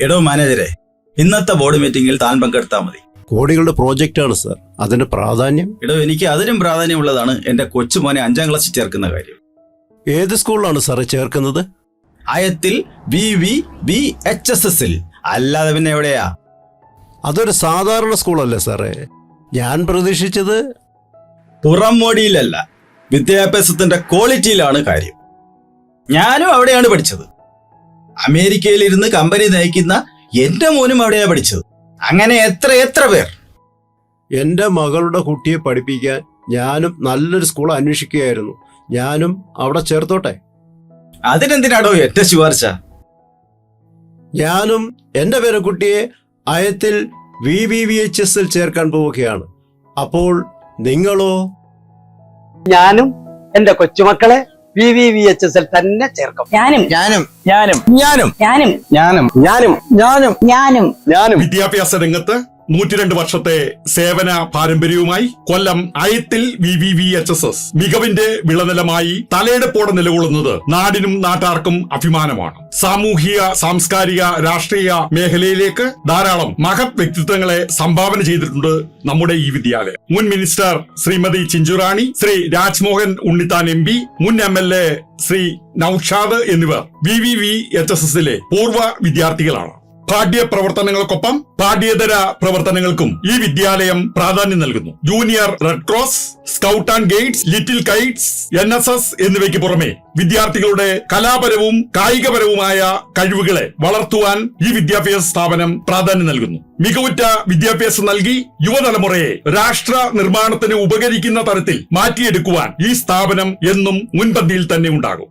എടോ മാനേജരെ, ഇന്നത്തെ ബോർഡ് മീറ്റിംഗിൽ താൻ പങ്കെടുത്താൽ മതി. കോടികളുടെ പ്രോജക്റ്റാണ് സാർ, അതിന് പ്രാധാന്യം. എടോ, എനിക്ക് അതിനും പ്രാധാന്യമുള്ളതാണ് എന്റെ കൊച്ചുമോനെ 5ാം ക്ലാസ്സിൽ ചേർക്കുന്ന കാര്യം. ഏത് സ്കൂളിലാണ് സാറേ ചേർക്കുന്നത്? അയത്തിൽ VVVHSS. അല്ലാതെ പിന്നെ എവിടെയാ? അതൊരു സാധാരണ സ്കൂളല്ലേ സാറേ? ഞാൻ പ്രതീക്ഷിച്ചത്. പുറംമോടിയിലല്ല, വിദ്യാഭ്യാസത്തിന്റെ ക്വാളിറ്റിയിലാണ് കാര്യം. ഞാനും അവിടെയാണ് പഠിച്ചത്. അമേരിക്കയിലിരുന്ന് കമ്പനി നയിക്കുന്ന എന്റെ മോനും അവിടെയാണ് പഠിച്ചത്. അങ്ങനെ എത്ര പേർ. എൻ്റെ മകളുടെ കുട്ടിയെ പഠിപ്പിക്കാൻ ഞാനും നല്ലൊരു സ്കൂൾ അന്വേഷിക്കുകയായിരുന്നു. ഞാനും അവിടെ ചേർത്തോട്ടെ? അതിനെന്തിനാടോ എന്റെ ശുപാർശ? ഞാനും എൻ്റെ പേരക്കുട്ടിയെ അയത്തിൽ VVVHS ചേർക്കാൻ പോവുകയാണ്. അപ്പോൾ നിങ്ങളോ? ഞാനും എന്റെ കൊച്ചുമക്കളെ VVVHS തന്നെ ചേർക്കും. ഞാനും വിദ്യാഭ്യാസ രംഗത്ത് 102 വർഷത്തെ സേവന പാരമ്പര്യവുമായി കൊല്ലം അയത്തിൽ VVVHS മികവിന്റെ വിളനിലമായി തലയെടുപ്പോടെ നിലകൊള്ളുന്നത് നാടിനും നാട്ടാർക്കും അഭിമാനമാണ്. സാമൂഹിക, സാംസ്കാരിക, രാഷ്ട്രീയ മേഖലയിലേക്ക് ധാരാളം മഹത് വ്യക്തിത്വങ്ങളെ സംഭാവന ചെയ്തിട്ടുണ്ട് നമ്മുടെ ഈ വിദ്യാലയം. മുൻ മിനിസ്റ്റർ ശ്രീമതി ചിഞ്ചുറാണി, ശ്രീ രാജ്മോഹൻ ഉണ്ണിത്താൻ MP, മുൻ MLA ശ്രീ നൌഷാദ് എന്നിവർ VVVHS പൂർവ്വ വിദ്യാർത്ഥികളാണ്. പാഠ്യ പ്രവർത്തനങ്ങൾക്കൊപ്പം പാഠ്യേതര പ്രവർത്തനങ്ങൾക്കും ഈ വിദ്യാലയം പ്രാധാന്യം നൽകുന്നു. Junior red cross, scout and guides, little Kites, NSS എന്നിവയ്ക്ക് പുറമെ വിദ്യാർത്ഥികളുടെ കലാപരവും കായികപരവുമായ കഴിവുകളെ വളർത്തുവാൻ ഈ വിദ്യാഭ്യാസ സ്ഥാപനം പ്രാധാന്യം നൽകുന്നു. മികവുറ്റ വിദ്യാഭ്യാസം നൽകി യുവതലമുറയെ രാഷ്ട്ര നിർമ്മാണത്തിന് ഉപകരിക്കുന്ന തരത്തിൽ മാറ്റിയെടുക്കുവാൻ ഈ സ്ഥാപനം എന്നും മുൻപന്തിയിൽ തന്നെ ഉണ്ടാകും.